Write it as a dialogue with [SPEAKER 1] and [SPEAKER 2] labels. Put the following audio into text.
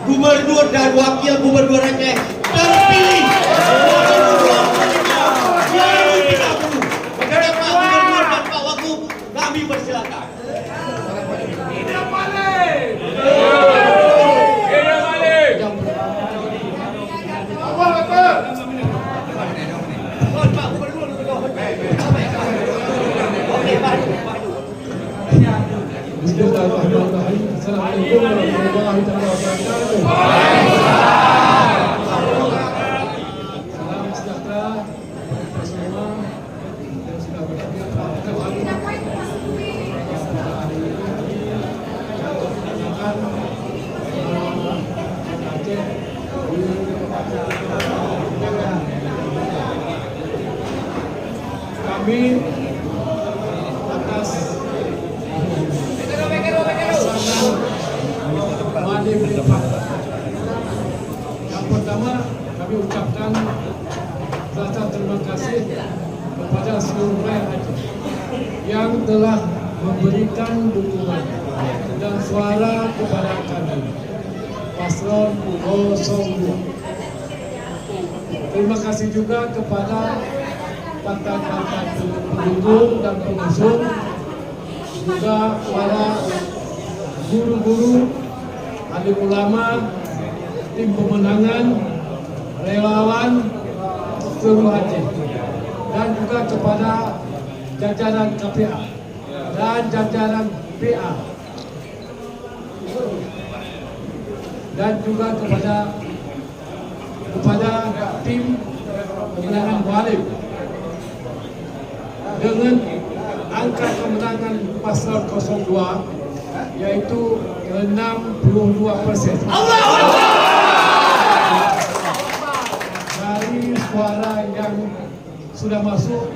[SPEAKER 1] gubernur dan wakil gubernur Aceh terpilih 2030. Kepada Pak Gubernur dan Pak Wagub, kami persilakan.
[SPEAKER 2] Tidak balik.
[SPEAKER 1] Pak Gubernur. Oke, maju.
[SPEAKER 3] Bismillahirrahmanirrahim. Assalamualaikum warahmatullahi wabarakatuh. Salam sejahtera kita semua yang sudah berhadir pada hari ini. Untuk menanyakan Aceh kami atas yang pertama kami ucapkan rasa terima kasih kepada seluruh rakyat Aceh yang telah memberikan dukungan dan suara kepada kami paslon 02. Terima kasih juga kepada partai-partai pendukung dan pengusung, juga para guru-guru, alim ulama, tim pemenangan, relawan seluruh Aceh, dan juga kepada jajaran KPA dan jajaran PA, dan juga kepada tim pemenangan Mualim. Dengan angka kemenangan paslon 02 yaitu 62%. Dari suara yang sudah masuk